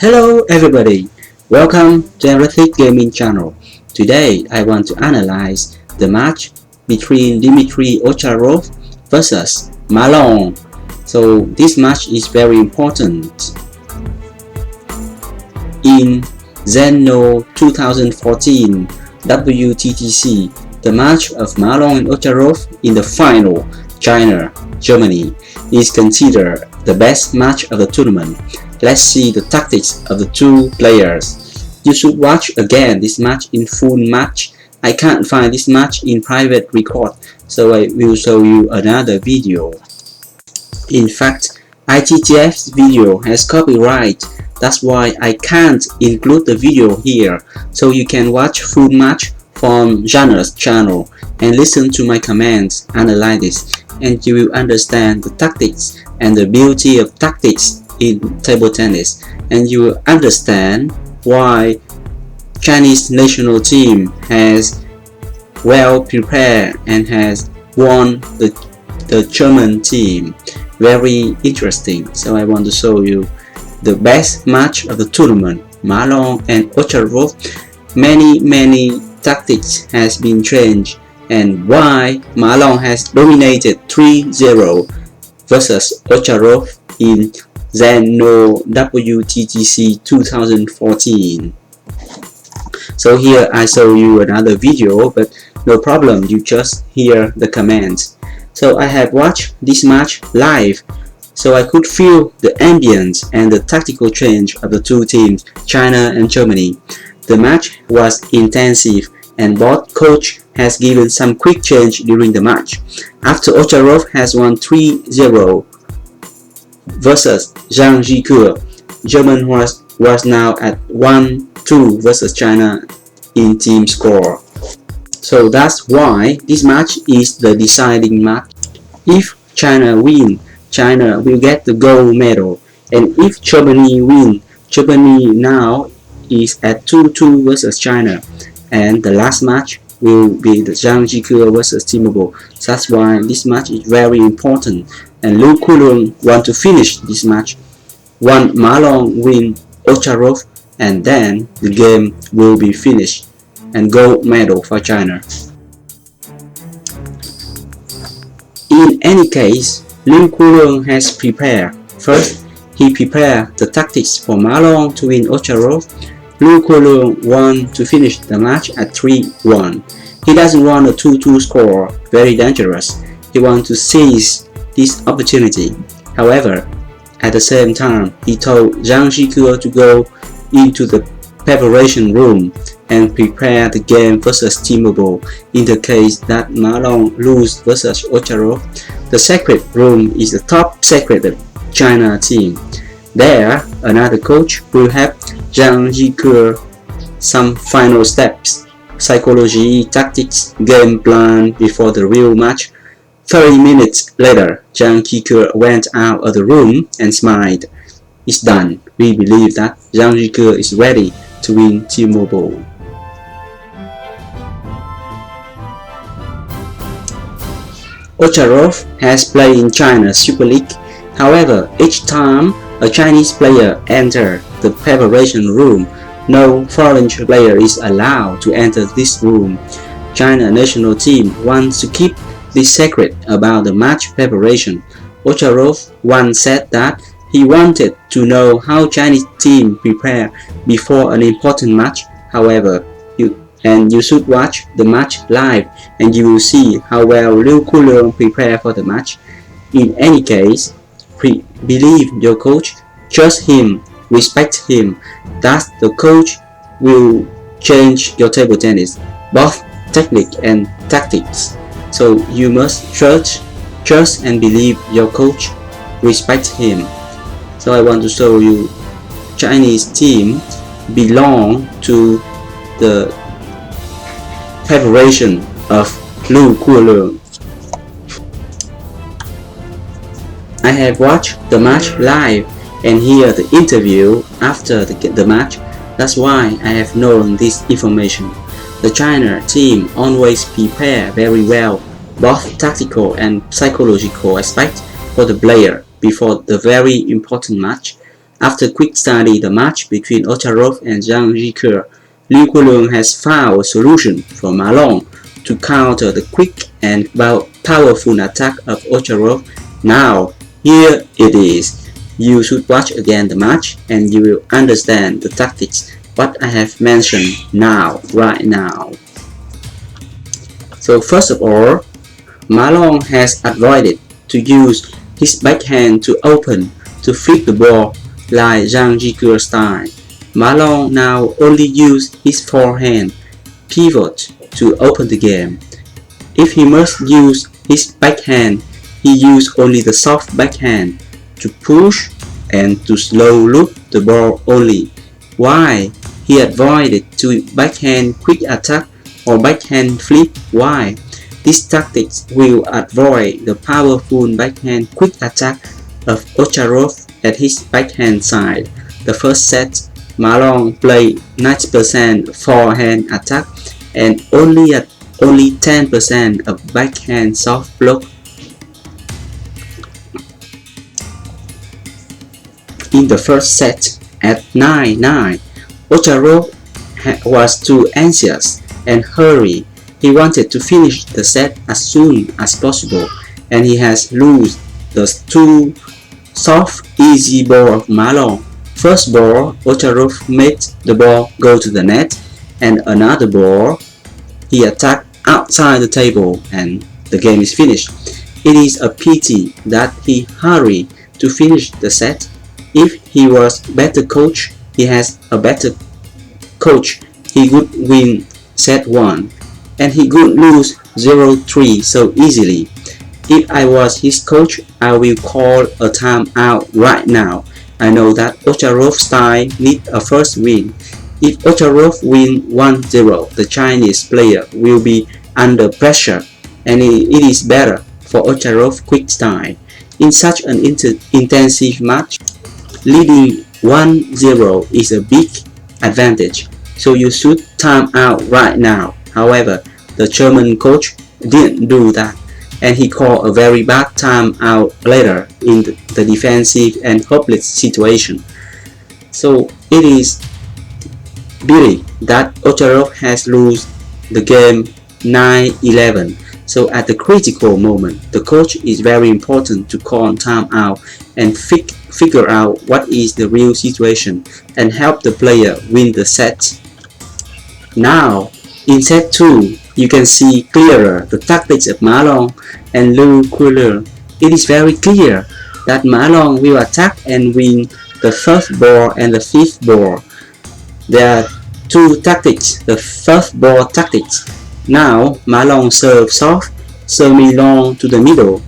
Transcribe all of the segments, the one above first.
Hello everybody, welcome to Generative Gaming channel. Today I want to analyze the match between Dimitri Ovtcharov versus Malone. So this match is very important. In Zeno 2014 WTTC, the match of Malone and Ovtcharov in the final, China-Germany, is considered the best match of the tournament. Let's see the tactics of the two players. You should watch again this match in full match. I can't find this match in private record, so I will show you another video. In fact, ITTF's video has copyright. That's why I can't include the video here, so you can watch full match from Jana's channel and listen to my comments, analyze this, and you will understand the tactics and the beauty of tactics in table tennis, and you will understand why Chinese national team has well prepared and has won the German team. Very interesting. So I want to show you the best match of the tournament, Malone and Ovtcharov. Many tactics has been changed, and why Malone has dominated 3-0 versus Ovtcharov in Zeno WTTC 2014. So here I show you another video, but no problem, you just hear the comments. So I have watched this match live, so I could feel the ambience and the tactical change of the two teams, China and Germany. The match was intensive and both coach has given some quick change during the match. After Ovtcharov has won 3-0 versus Zhang Jike, German was now at 1-2 versus China in team score. So that's why this match is the deciding match. If China win, China will get the gold medal, and if Germany win, Germany now is at 2-2 versus China, and the last match will be the Zhang Jike versus Timur. That's why this match is very important, and Liu Kulun want to finish this match. One Malone win Ovtcharov, and then the game will be finished and gold medal for China. In any case, Liu Kulun has prepared. First, he prepared the tactics for Malone to win Ovtcharov. Liu Kulun want to finish the match at 3-1. He doesn't want a 2-2 score, very dangerous. He wants to seize this opportunity. However, at the same time, he told Zhang Jike to go into the preparation room and prepare the game versus Timur. In the case that Malone lose versus Ovtcharov, the secret room is the top secret of China team. There, another coach will have Zhang Jike some final steps, psychology, tactics, game plan before the real match. 30 minutes later, Zhang Jike went out of the room and smiled. It's done. We believe that Zhang Jike is ready to win Timur. Ovtcharov has played in China Super League. However, each time a Chinese player enters the preparation room, no foreign player is allowed to enter this room. China national team wants to keep this secret about the match preparation. Ovtcharov once said that he wanted to know how Chinese team prepare before an important match. However, you should watch the match live and you will see how well Liu Kulun prepare for the match. In any case, believe your coach, trust him, respect him. Thus the coach will change your table tennis, both technique and tactics. So you must trust and believe your coach, respect him. So I want to show you Chinese team belong to the preparation of Liu Kulun. I have watched the match live and hear the interview after the match. That's why I have known this information. The China team always prepare very well, both tactical and psychological aspects for the player before the very important match. After quick study the match between Ovtcharov and Zhang Zhique, Liu Guoliang has found a solution for Ma Long to counter the quick and powerful attack of Ovtcharov. Now, here it is. You should watch again the match and you will understand the tactics what I have mentioned right now. So first of all, Ma Long has avoided to use his backhand to open to flip the ball like Zhang Zhique style. Ma Long now only use his forehand pivot to open the game. If he must use his backhand, he use only the soft backhand to push and to slow loop the ball only. Why he avoided to backhand quick attack or backhand flip? Why? This tactics will avoid the powerful backhand quick attack of Ovtcharov at his backhand side. The first set, Ma Long played 90% forehand attack and only 10% of backhand soft block. In the first set, at 9-9, Ovtcharov was too anxious and hurried. He wanted to finish the set as soon as possible, and he has lost the two soft, easy ball of Ma Long. First ball, Ovtcharov made the ball go to the net, and another ball, he attacked outside the table, and the game is finished. It is a pity that he hurried to finish the set. If he was better coach, he has a better coach, he would win set 1, and he could lose 0-3 so easily. If I was his coach, I will call a timeout right now. I know that Ovtcharov's style needs a first win. If Ovtcharov wins 1-0, the Chinese player will be under pressure, and it is better for Ovtcharov's quick style. In such an intensive match, leading 1-0 is a big advantage, so you should time out right now. However, the German coach didn't do that, and he called a very bad time out later in the defensive and hopeless situation. So it is pity that Ovtcharov has lost the game 9-11. So at the critical moment, the coach is very important to call time out and figure out what is the real situation and help the player win the set. Now, in set 2, you can see clearer the tactics of Ma Long and Liu Guoliang. It is very clear that Ma Long will attack and win the first ball and the fifth ball. There are two tactics, the first ball tactics. Now, Ma Long served soft, semi-long to the middle,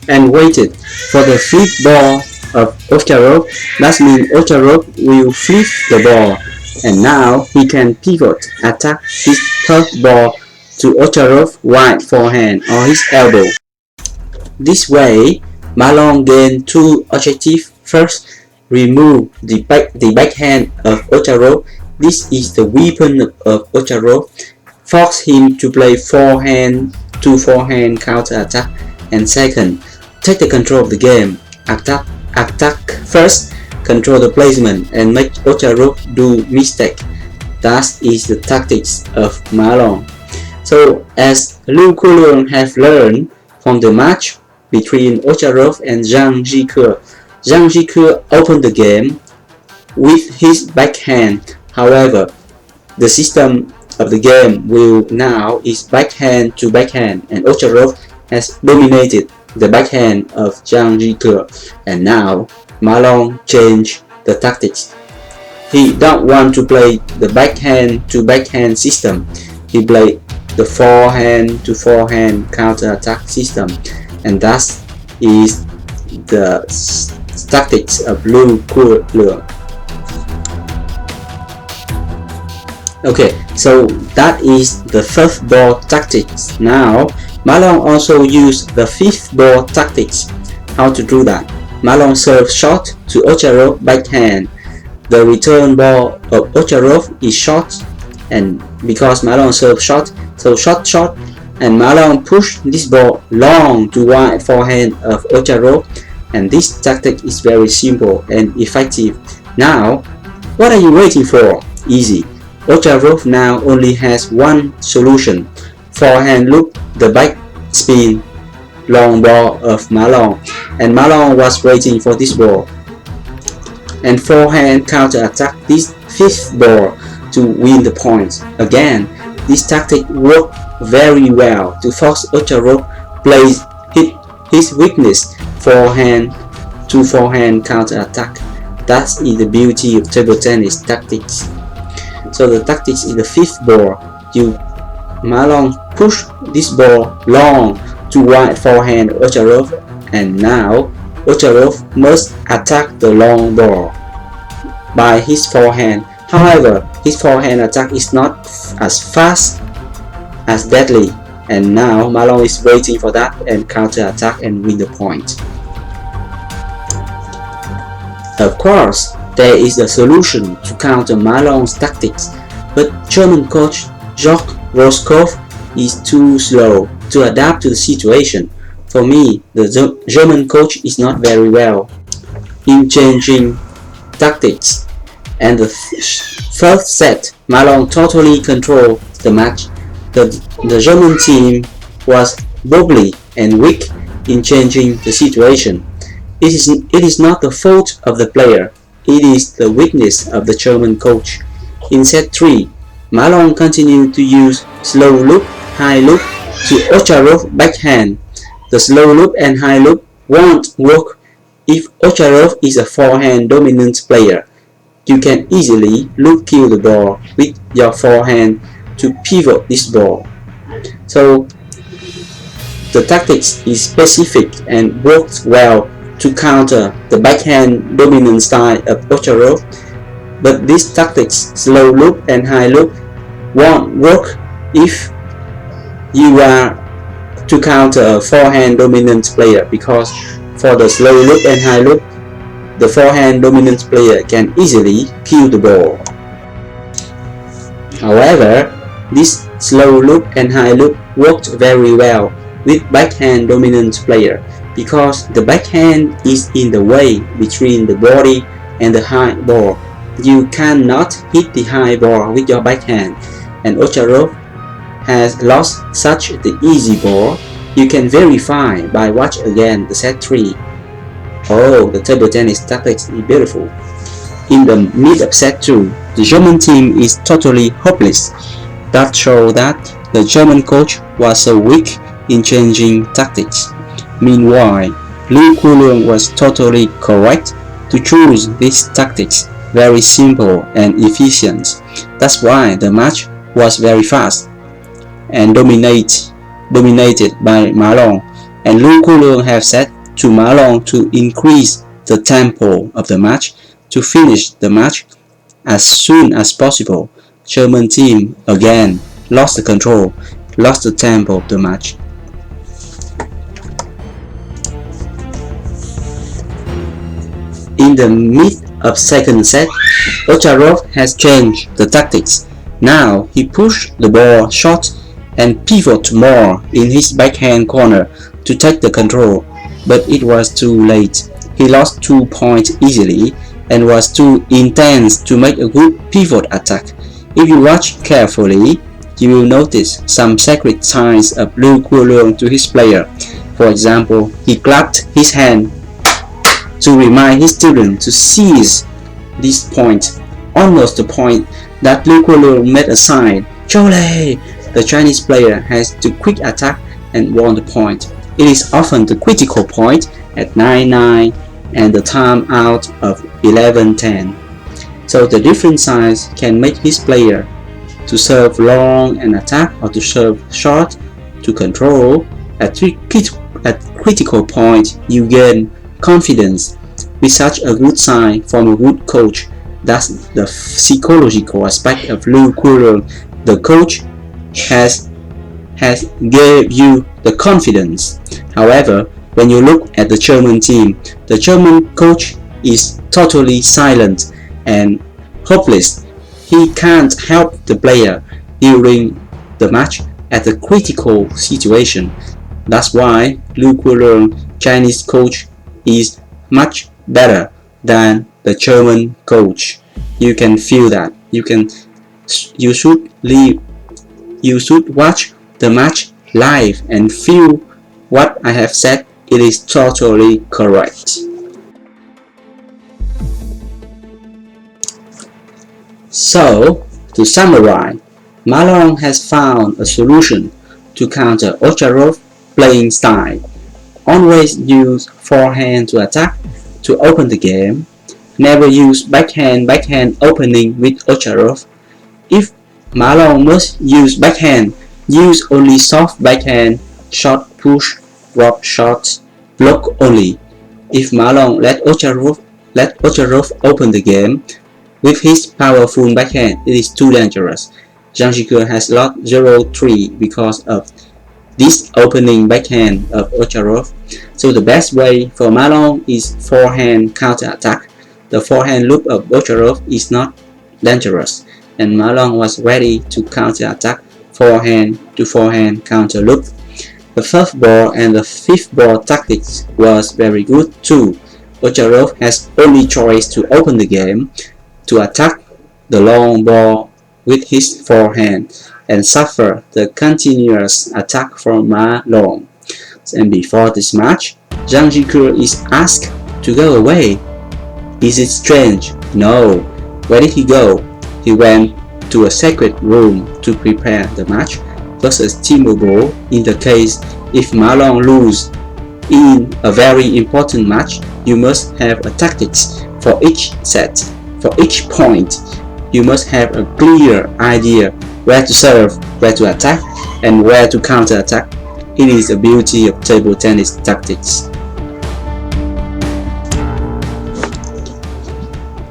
and waited for the flip ball of Ovtcharov. That means Ovtcharov will flip the ball, and now he can pivot, attack his third ball to Ovtcharov wide forehand or his elbow. This way, Ma Long gained two objectives. First, remove the backhand of Ovtcharov. This is the weapon of Ovtcharov. Force him to play forehand to forehand counter attack. And second, take the control of the game. Attack first, control the placement, and make Ovtcharov do mistake. That is the tactics of Ma Long. So as Liu Guoliang have learned from the match between Ovtcharov and Zhang Zhique, Zhang Zhique opened the game with his backhand. However, the system of the game will now is backhand to backhand, and Ovtcharov has dominated the backhand of Zhang Zhique, and now Ma Long changed the tactics. He don't want to play the backhand to backhand system. He played the forehand to forehand counter attack system, and that is the tactics of Liu Guoliang. Okay, so that is the fifth ball tactics. Now, Ma Long also used the fifth ball tactics. How to do that? Ma Long serves short to Ovtcharov backhand. The return ball of Ovtcharov is short, and because Ma Long serves short, so short, and Ma Long pushed this ball long to wide forehand of Ovtcharov, and this tactic is very simple and effective. Now, what are you waiting for? Easy. Ovtcharov now only has one solution: forehand loop the back spin long ball of Malone, and Malone was waiting for this ball, and forehand counter-attack this fifth ball to win the point. Again, this tactic worked very well to force Ovtcharov plays his weakness forehand to forehand counter-attack. That is the beauty of table tennis tactics. So the tactics in the fifth ball, Malone push this ball long to wide forehand Ovtcharov, and now Ovtcharov must attack the long ball by his forehand. However, his forehand attack is not as fast as deadly, and now Malone is waiting for that and counter-attack and win the point. Of course, there is a solution to counter Malone's tactics, but German coach Jacques Roscoff is too slow to adapt to the situation. For me, the German coach is not very well in changing tactics, and the first set, Malone totally controlled the match. The German team was wobbly and weak in changing the situation. It is not the fault of the player, it is the weakness of the German coach. In set 3, Malone continued to use slow loop, high loop to Ovtcharov backhand. The slow loop and high loop won't work if Ovtcharov is a forehand dominant player. You can easily loop kill the ball with your forehand to pivot this ball. So the tactics is specific and works well to counter the backhand dominant style of Ovtcharov, but these tactics, slow loop and high loop, won't work if you are to counter a forehand dominant player, because for the slow loop and high loop, the forehand dominant player can easily kill the ball. However, this slow loop and high loop worked very well with backhand dominant player, because the backhand is in the way between the body and the high ball. You cannot hit the high ball with your backhand, and Ovtcharov has lost such the easy ball. You can verify by watch again the set 3. Oh, the table tennis tactics is beautiful. In the mid of set 2, the German team is totally hopeless. That shows that the German coach was so weak in changing tactics. Meanwhile, Liu Kuolong was totally correct to choose these tactics, very simple and efficient. That's why the match was very fast and dominated by Malone, and Liu Kuolong have said to Malone to increase the tempo of the match to finish the match as soon as possible. German team again lost the control, lost the tempo of the match. In the mid of second set, Ovtcharov has changed the tactics. Now he pushed the ball short and pivot more in his backhand corner to take the control, but it was too late. He lost 2 points easily and was too intense to make a good pivot attack. If you watch carefully, you will notice some secret signs of Liu Kuolong to his player. For example, he clapped his hand to remind his student to seize this point, almost the point that Liu Kuolong made a sign, "Chole!" The Chinese player has to quick attack and won the point. It is often the critical point at 9-9 and the time out of 11-10. So the different signs can make his player to serve long and attack, or to serve short to control. At critical point, you gain confidence. With such a good sign from a good coach, that's the psychological aspect of Liu Kuolong. The coach has gave you the confidence. However, when you look at the German team, the German coach is totally silent and hopeless. He can't help the player during the match at a critical situation. That's why Liu Kuolong, Chinese coach, is much better than the German coach. You can feel that. You should watch the match live and feel what I have said. It is totally correct. So, to summarize, Malone has found a solution to counter Ovtcharov's playing style. Always use forehand to attack to open the game. Never use backhand opening with Ovtcharov. If Malone must use backhand, use only soft backhand, short push, drop shots, block only. If Malone let Ovtcharov open the game with his powerful backhand, it is too dangerous. Zhang Jike has lost 0-3 because of this opening backhand of Ovtcharov. So the best way for Malone is forehand counter-attack. The forehand loop of Ovtcharov is not dangerous, and Malone was ready to counter-attack forehand to forehand counter loop. The first ball and the fifth ball tactics was very good too. Ovtcharov has only choice to open the game, to attack the long ball with his forehand and suffer the continuous attack from Malone. And before this match, Zhang Jike is asked to go away. Is it strange? No. Where did he go? He went to a secret room to prepare the match versus T-Mobile. In the case if Malone loses in a very important match, you must have a tactics for each set. For each point, you must have a clear idea where to serve, where to attack, and where to counter-attack. It is the beauty of table tennis tactics.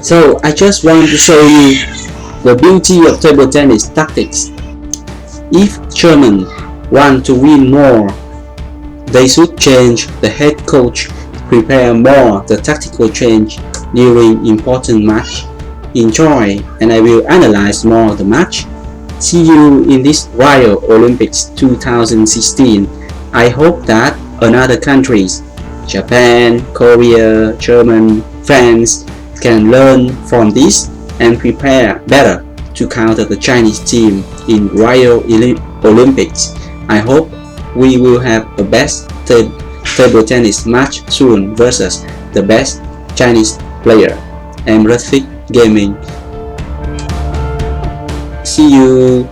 So I just want to show you the beauty of table tennis tactics. If Germans want to win more, they should change the head coach, prepare more the tactical change during important match. Enjoy, and I will analyze more the match. See you in this Rio Olympics 2016. I hope that another countries, Japan, Korea, Germany, France, can learn from this and prepare better to counter the Chinese team in Rio Olympics. I hope we will have a best table tennis match soon versus the best Chinese player. I'm Rafiq Gaming. See you.